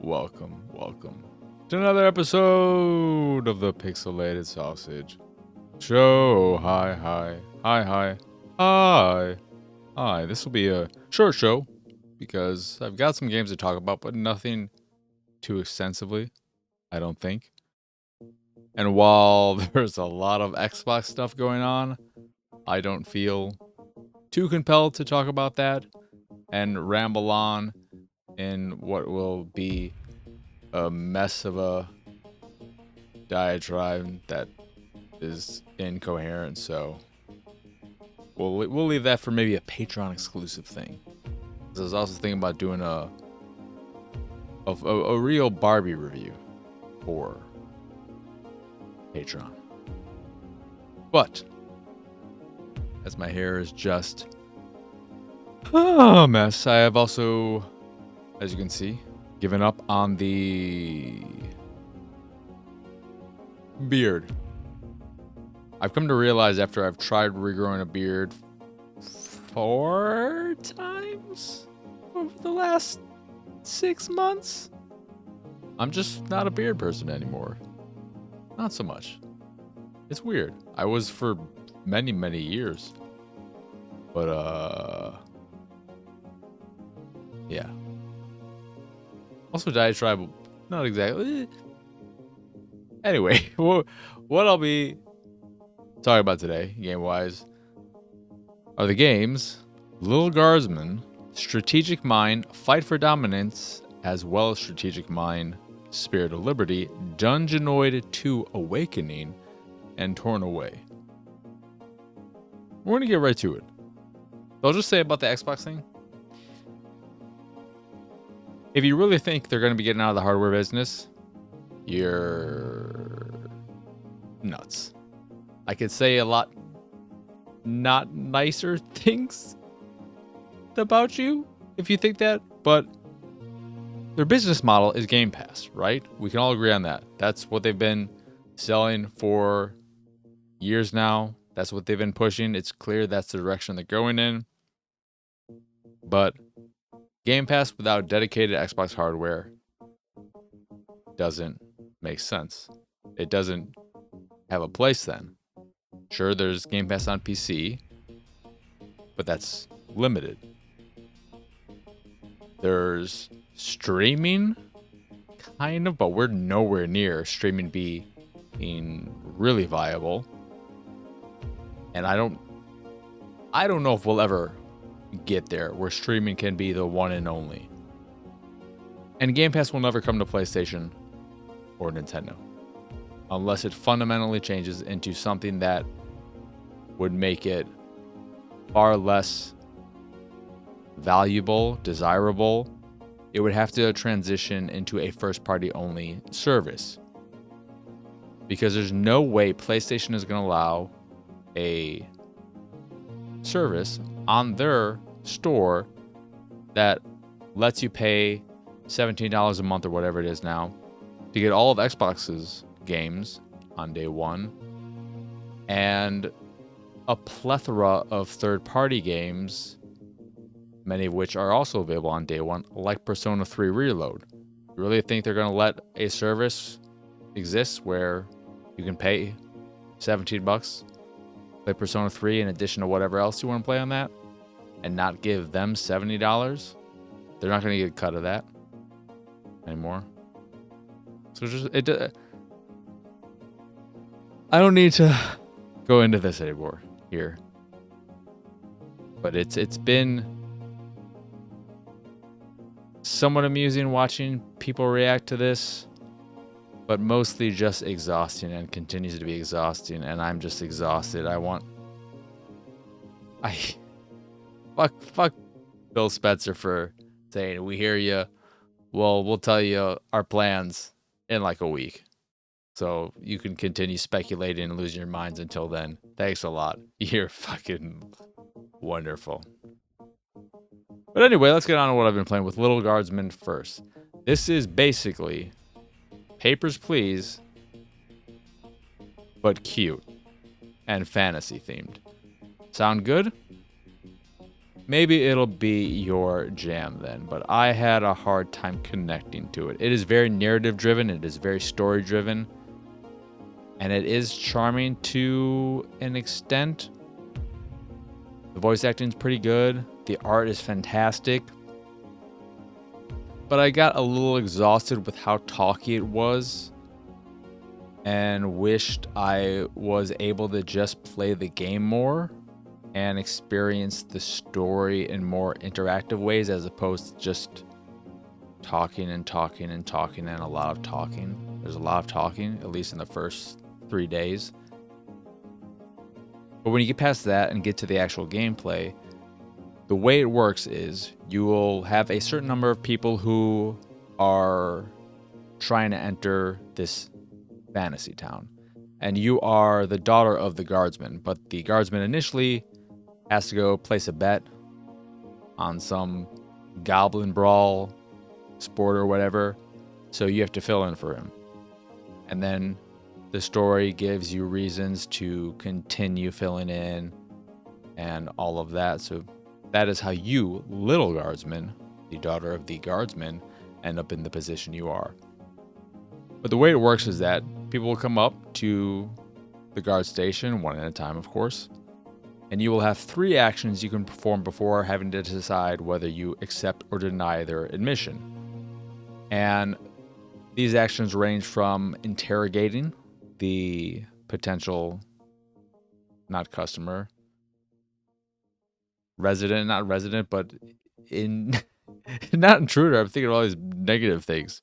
welcome to another episode of the Pixelated Sausage Show. Hi. This will be a short show because I've got some games to talk about, but nothing too extensively, I don't think. And while there's a lot of Xbox stuff going on, I don't feel too compelled to talk about that and ramble on in what will be a mess of a diatribe that is incoherent. So we'll leave that for maybe a Patreon exclusive thing. I was also thinking about doing a real Barbie review for Patreon. But as my hair is just a mess, I have also, as you can see, given up on the beard. I've come to realize after I've tried regrowing a beard 4 times over the last 6 months, I'm just not a beard person anymore. Not so much. It's weird. I was for many years. But yeah. Also diatribe, not exactly. Anyway, what I'll be talking about today, game-wise, are the games Lil Guardsman, Strategic Mind, Fight for Dominance, as well as Strategic Mind, Spirit of Liberty, Dungeonoid 2 Awakening, and Torn Away. We're going to get right to it. I'll just say about the Xbox thing. If you really think they're going to be getting out of the hardware business, you're nuts. I could say a lot not nicer things about you if you think that, but their business model is Game Pass, right? We can all agree on that. That's what they've been selling for years now. That's what they've been pushing. It's clear that's the direction they're going in. But Game Pass without dedicated Xbox hardware doesn't make sense. It doesn't have a place then. Sure, there's Game Pass on PC, but that's limited. There's streaming, kind of, but we're nowhere near streaming being really viable. And I don't know if we'll ever get there where streaming can be the one and only. And Game Pass will never come to PlayStation or Nintendo unless it fundamentally changes into something that would make it far less valuable, desirable. It would have to transition into a first-party only service, because there's no way PlayStation is going to allow a service on their store that lets you pay $17 a month or whatever it is now to get all of Xbox's games on day one and a plethora of third-party games, many of which are also available on day one, like Persona 3 Reload. You really think they're going to let a service exist where you can pay $17, play Persona 3 in addition to whatever else you want to play on that, and not give them $70? They're not going to get a cut of that anymore. So I don't need to go into this anymore here. But it's been somewhat amusing watching people react to this, but mostly just exhausting, and continues to be exhausting, and I'm just exhausted. Fuck Bill Spencer for saying, "We hear you. Well, we'll tell you our plans in like a week, so you can continue speculating and losing your minds until then. Thanks a lot. You're fucking wonderful." But anyway, let's get on to what I've been playing with Lil Guardsman first. This is basically Papers, Please, but cute and fantasy themed. Sound good? maybe it'll be your jam then, but I had a hard time connecting to it. It is very narrative driven, it is very story driven, and it is charming to an extent. The voice acting is pretty good, the art is fantastic, but I got a little exhausted with how talky it was and wished I was able to just play the game more and experience the story in more interactive ways as opposed to just talking and talking and talking and a lot of talking. There's a lot of talking, at least in the first 3 days. But when you get past that and get to the actual gameplay, the way it works is you will have a certain number of people who are trying to enter this fantasy town. And you are the daughter of the guardsman, but the guardsman initially has to go place a bet on some goblin brawl sport or whatever, so you have to fill in for him. And then the story gives you reasons to continue filling in and all of that. So that is how you, Lil Guardsman, the daughter of the guardsman, end up in the position you are. But the way it works is that people will come up to the guard station, one at a time, of course, and you will have 3 actions you can perform before having to decide whether you accept or deny their admission. And these actions range from interrogating the potential, not customer, resident, not resident, but not intruder. I'm thinking of all these negative things.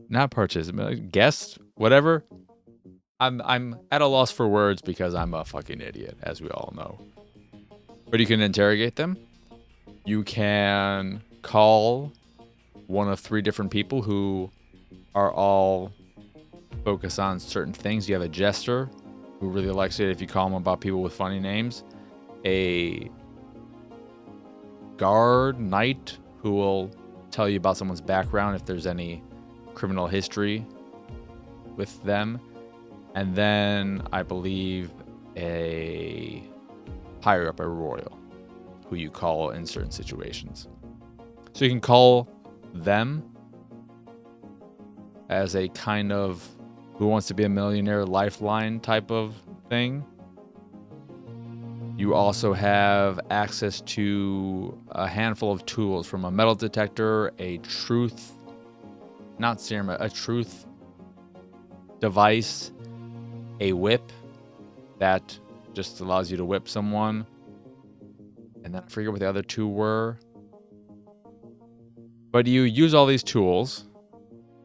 Not participant, guest, whatever. I'm at a loss for words because I'm a fucking idiot, as we all know. But you can interrogate them. You can call one of 3 different people who are all focused on certain things. You have a jester who really likes it if you call him about people with funny names. A guard knight who will tell you about someone's background if there's any criminal history with them. And then I believe a higher up, a royal, who you call in certain situations. So you can call them as a kind of Who Wants to Be a Millionaire lifeline type of thing. You also have access to a handful of tools, from a metal detector, a truth, not serum, a truth device, a whip that just allows you to whip someone, and then I forget what the other 2 were. But you use all these tools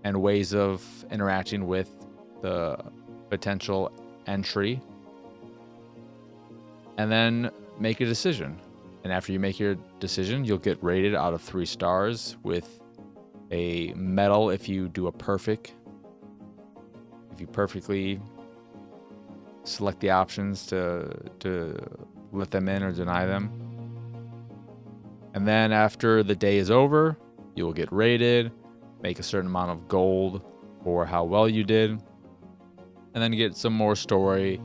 and ways of interacting with the potential entry, and then make a decision. And after you make your decision, you'll get rated out of 3 stars with a medal if you do a perfect. If you perfectly select the options to let them in or deny them. And then after the day is over, you will get rated, make a certain amount of gold for how well you did, and then get some more story,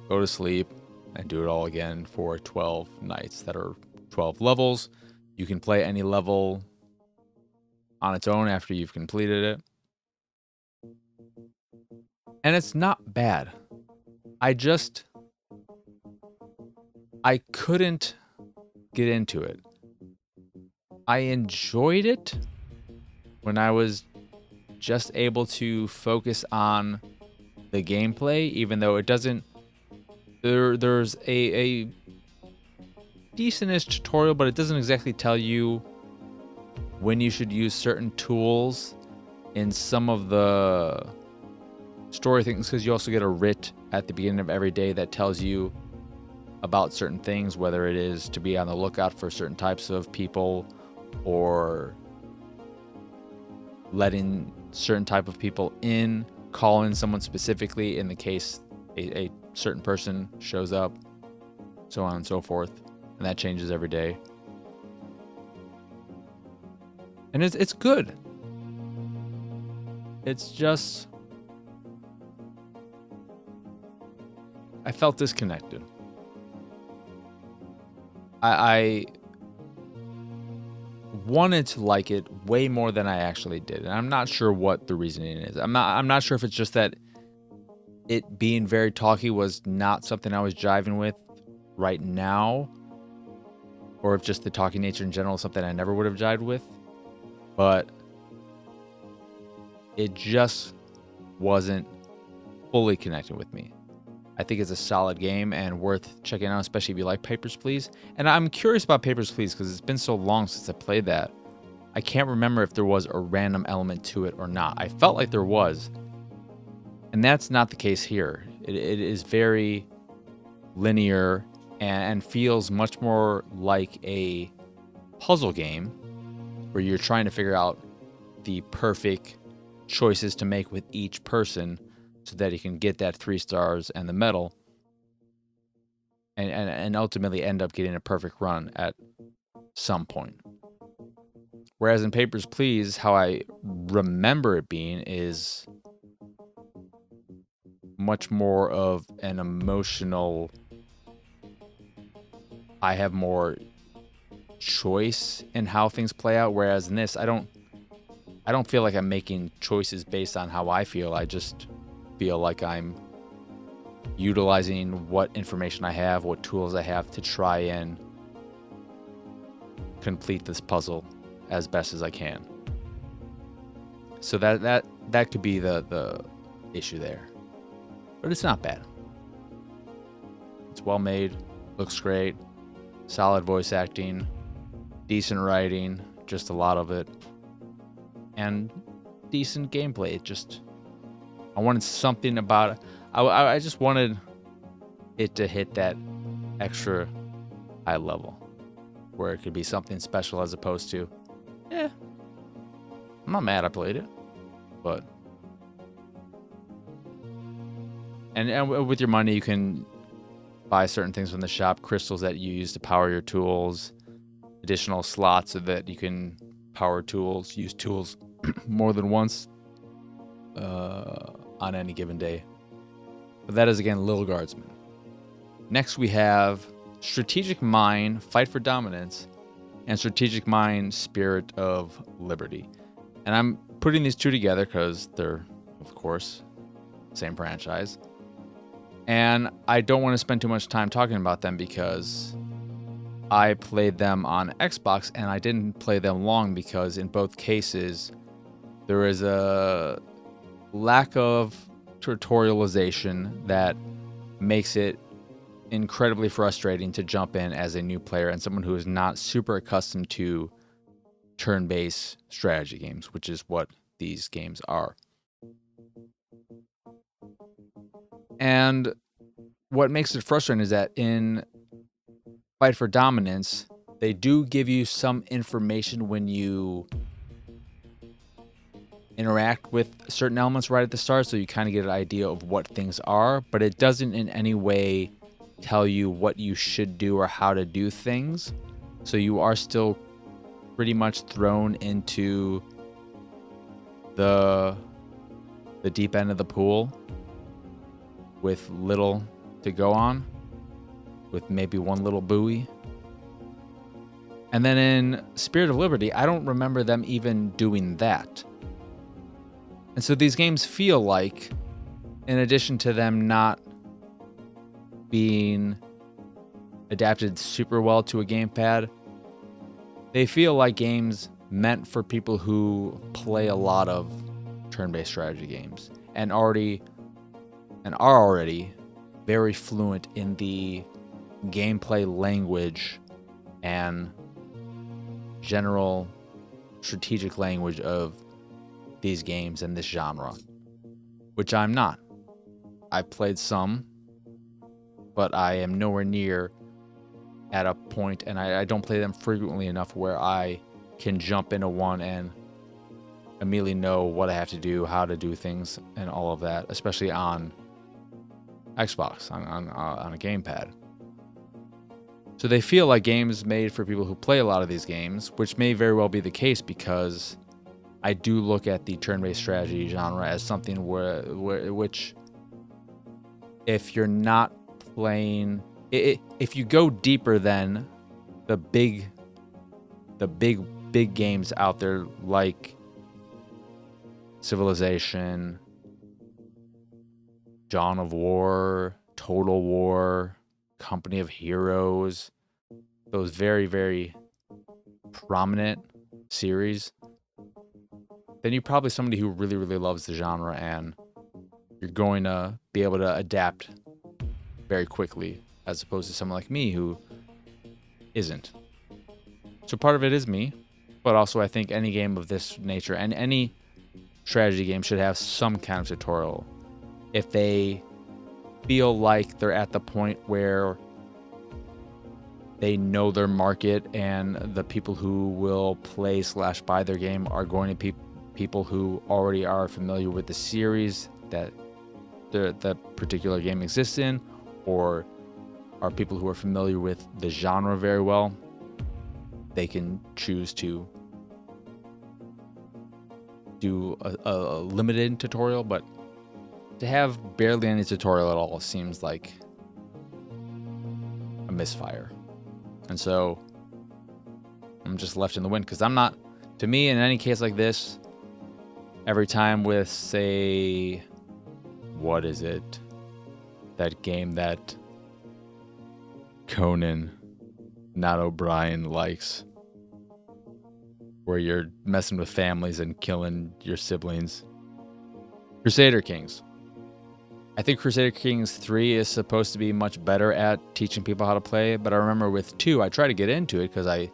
go to sleep, and do it all again for 12 nights that are 12 levels. You can play any level on its own after you've completed it. And it's not bad. I couldn't get into it. I enjoyed it when I was just able to focus on the gameplay, even though it doesn't. There's a decentish tutorial, but it doesn't exactly tell you when you should use certain tools in some of the story things, because you also get a writ at the beginning of every day that tells you about certain things, whether it is to be on the lookout for certain types of people or letting certain type of people in, calling someone specifically in the case a certain person shows up, so on and so forth. And that changes every day. And it's good. It's just, I felt disconnected. I wanted to like it way more than I actually did, and I'm not sure what the reasoning is. I'm not sure if it's just that it being very talky was not something I was jiving with right now, or if just the talky nature in general is something I never would have jived with, but it just wasn't fully connecting with me. I think it's a solid game and worth checking out, especially if you like Papers, Please. And I'm curious about Papers, Please, because it's been so long since I played that. I can't remember if there was a random element to it or not. I felt like there was, and that's not the case here. It is very linear and feels much more like a puzzle game where you're trying to figure out the perfect choices to make with each person so that you can get that 3 stars and the medal and ultimately end up getting a perfect run at some point. Whereas in Papers, Please, how I remember it being is much more of an emotional, I have more choice in how things play out, whereas in this I don't feel like I'm making choices based on how I feel. I just feel like I'm utilizing what information I have, what tools I have to try and complete this puzzle as best as I can. So that could be the issue there. But it's not bad. It's well made, looks great, solid voice acting, decent writing, just a lot of it, and decent gameplay. It just, I wanted something about it. I just wanted it to hit that extra high level where it could be something special as opposed to, I'm not mad I played it, but and with your money you can buy certain things from the shop, crystals that you use to power your tools, additional slots so that you can power tools, use tools more than once on any given day. But that is, again, Lil Guardsman. Next we have Strategic Mind, Fight for Dominance, and Strategic Mind, Spirit of Liberty. And I'm putting these two together because they're, of course, same franchise. And I don't want to spend too much time talking about them because I played them on Xbox and I didn't play them long because in both cases there is a lack of tutorialization that makes it incredibly frustrating to jump in as a new player and someone who is not super accustomed to turn-based strategy games, which is what these games are. And what makes it frustrating is that in Fight for Dominance, they do give you some information when you interact with certain elements right at the start, so you kind of get an idea of what things are, but it doesn't in any way tell you what you should do or how to do things. So you are still pretty much thrown into the deep end of the pool with little to go on, with maybe one little buoy. And then in Spirit of Liberty, I don't remember them even doing that. And so these games feel like, in addition to them not being adapted super well to a gamepad, they feel like games meant for people who play a lot of turn-based strategy games and are already very fluent in the gameplay language and general strategic language of these games and this genre, which I'm not. I've played some, but I am nowhere near at a point, and I don't play them frequently enough where I can jump into one and immediately know what I have to do, how to do things, and all of that, especially on Xbox, on a gamepad. So they feel like games made for people who play a lot of these games, which may very well be the case because I do look at the turn-based strategy genre as something which if you're not playing, if you go deeper than the big games out there like Civilization, Dawn of War, Total War, Company of Heroes, those very, very prominent series, then you're probably somebody who really, really loves the genre, and you're going to be able to adapt very quickly, as opposed to someone like me who isn't. So part of it is me, but also I think any game of this nature and any strategy game should have some kind of tutorial. If they feel like they're at the point where they know their market and the people who will play / buy their game are going to be people who already are familiar with the series that the particular game exists in, or are people who are familiar with the genre very well, they can choose to do a limited tutorial. But to have barely any tutorial at all seems like a misfire. And so I'm just left in the wind, because I'm not, to me, in any case like this, every time with, say, what is it? That game that Conan, not O'Brien, likes, where you're messing with families and killing your siblings. Crusader Kings. I think Crusader Kings 3 is supposed to be much better at teaching people how to play, but I remember with 2, I tried to get into it because I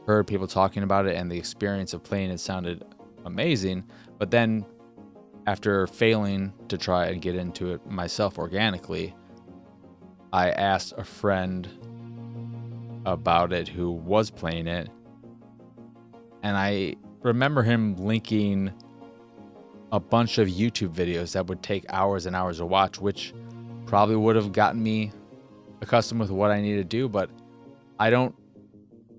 heard people talking about it and the experience of playing it sounded amazing, but then after failing to try and get into it myself organically, I asked a friend about it who was playing it, and I remember him linking a bunch of YouTube videos that would take hours and hours to watch, which probably would have gotten me accustomed with what I need to do, but I don't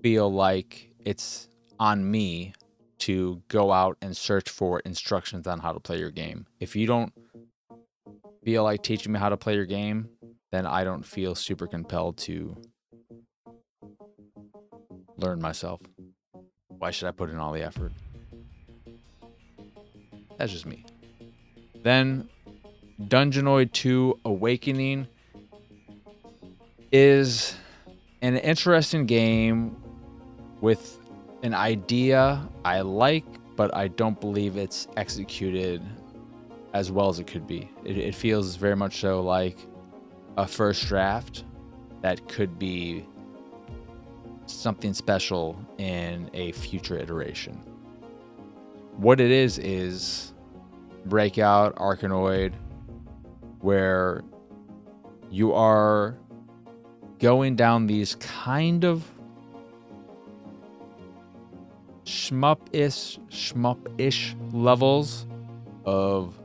feel like it's on me to go out and search for instructions on how to play your game. If you don't feel like teaching me how to play your game, then I don't feel super compelled to learn myself. Why should I put in all the effort? That's just me. Then Dungeonoid 2 Awakening is an interesting game with an idea I like, but I don't believe it's executed as well as it could be. It feels very much so like a first draft that could be something special in a future iteration. What it is Breakout, Arkanoid, where you are going down these kind of shmup-ish levels of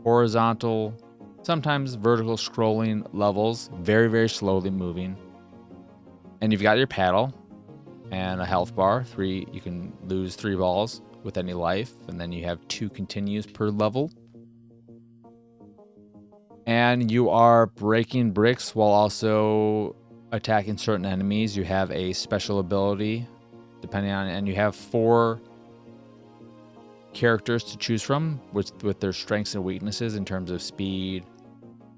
horizontal, sometimes vertical scrolling levels, very, very slowly moving. And you've got your paddle and a health bar. You can lose 3 balls with any life, and then you have 2 continues per level. And you are breaking bricks while also attacking certain enemies. You have a special ability, depending on, and you have 4 characters to choose from with their strengths and weaknesses in terms of speed,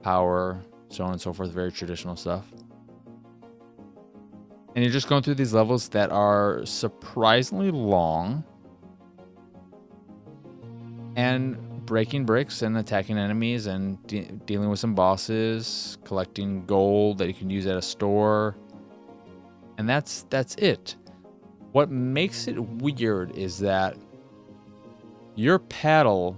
power, so on and so forth. Very traditional stuff. And you're just going through these levels that are surprisingly long, and breaking bricks and attacking enemies and dealing with some bosses, collecting gold that you can use at a store. And that's it. What makes it weird is that your paddle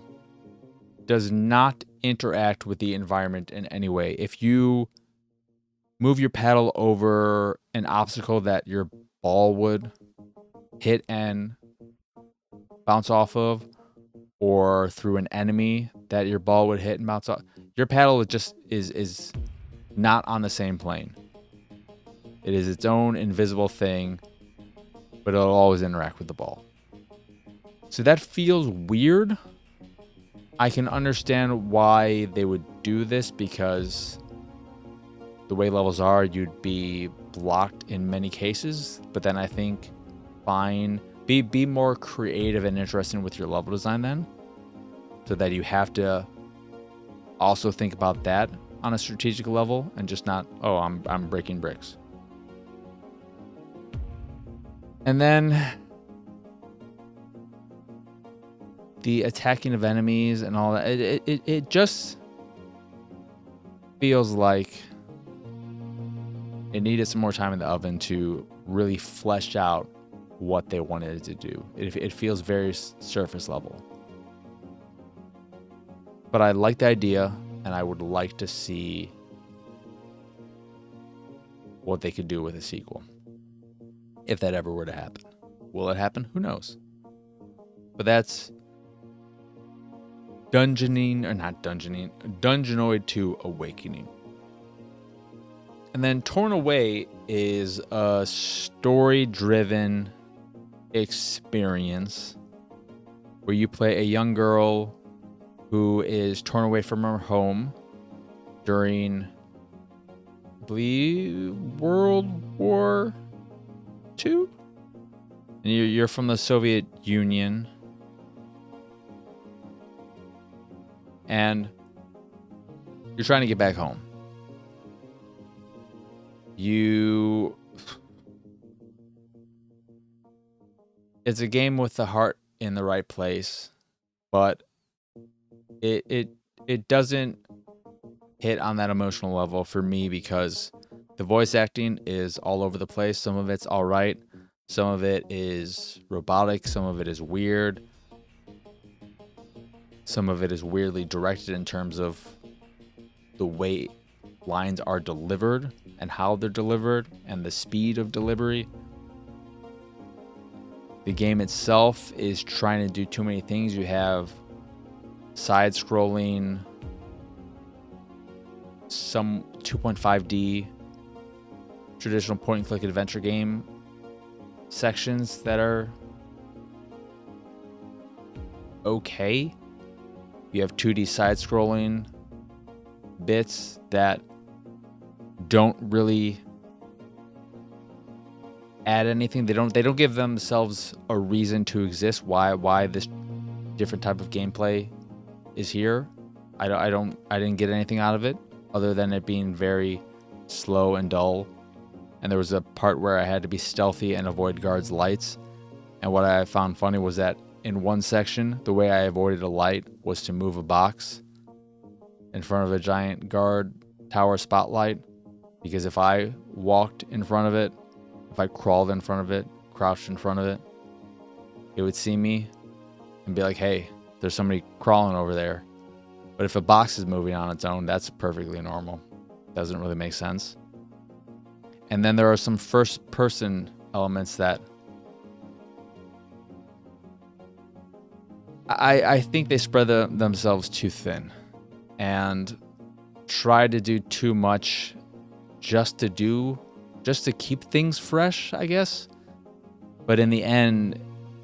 does not interact with the environment in any way. If you move your paddle over an obstacle that your ball would hit and bounce off of, or through an enemy that your ball would hit and bounce off, your paddle just is not on the same plane. It is its own invisible thing, but it'll always interact with the ball. So that feels weird. I can understand why they would do this, because the way levels are, you'd be blocked in many cases, but then I think be more creative and interesting with your level design then, so that you have to also think about that on a strategic level and just not, oh, I'm breaking bricks. And then the attacking of enemies and all that, it just feels like it needed some more time in the oven to really flesh out what they wanted it to do. It feels very surface level. But I like the idea, and I would like to see what they could do with a sequel, if that ever were to happen. Will it happen? Who knows? But that's Dungeonoid 2 Awakening. And then Torn Away is a story-driven experience where you play a young girl who is torn away from her home during, I believe, World War II? And you're from the Soviet Union. And you're trying to get back home. It's a game with the heart in the right place, but it doesn't hit on that emotional level for me because the voice acting is all over the place. Some of it's all right. Some of it is robotic. Some of it is weird. Some of it is weirdly directed in terms of the way lines are delivered and how they're delivered and the speed of delivery. The game itself is trying to do too many things. You have side-scrolling, some 2.5D traditional point-and-click adventure game sections that are okay. You have 2D side-scrolling bits that don't really add anything. They don't give themselves a reason to exist. Why this different type of gameplay is here. I didn't get anything out of it other than it being very slow and dull. And there was a part where I had to be stealthy and avoid guards' lights. And what I found funny was that in one section, the way I avoided a light was to move a box in front of a giant guard tower spotlight. Because if I walked in front of it, if I crawled in front of it, crouched in front of it, it would see me and be like, hey, there's somebody crawling over there. But if a box is moving on its own, that's perfectly normal. Doesn't really make sense. And then there are some first-person elements that I think they spread themselves too thin and try to do too much just to keep things fresh, I guess. But in the end,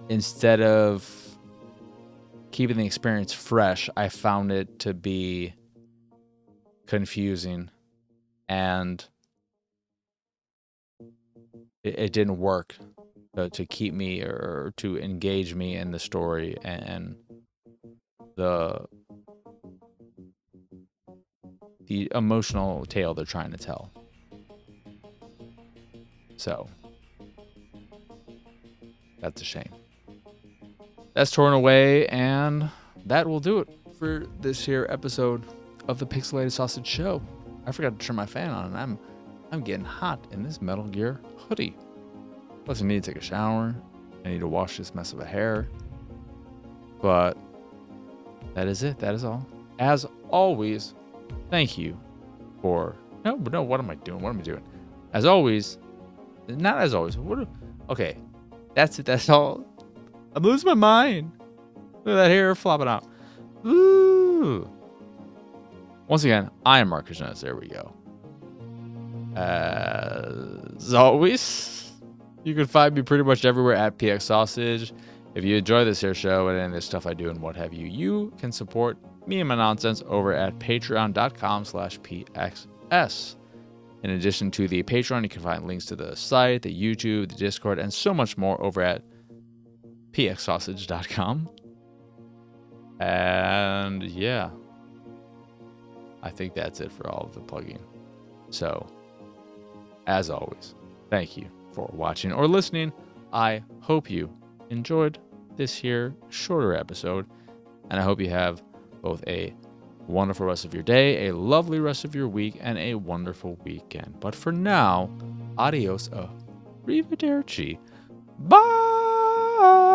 instead of keeping the experience fresh, I found it to be confusing, and it didn't work to keep me or to engage me in the story and the emotional tale they're trying to tell. So that's a shame. That's Torn Away, and that will do it for this here episode of the Pixelated Sausage Show. I forgot to turn my fan on, and I'm getting hot in this Metal Gear hoodie. Plus, I need to take a shower. I need to wash this mess of a hair. But that is it. That is all. As always, thank you for... No, what am I doing? What am I doing? As always... Not as always. Okay. That's it. That's all. I'm losing my mind. Look at that hair flopping out. Ooh. Once again, I am Marcus Jones. There we go. As always, you can find me pretty much everywhere at PX Sausage. If you enjoy this here show and any of the stuff I do and what have you, you can support me and my nonsense over at patreon.com/PXS. In addition to the Patreon, you can find links to the site, the YouTube, the Discord, and so much more over at pxsausage.com. And yeah, I think that's it for all of the plugging. So, as always, thank you for watching or listening. I hope you enjoyed this here shorter episode, and I hope you have both a wonderful rest of your day, a lovely rest of your week, and a wonderful weekend. But for now, adios, arrivederci, bye!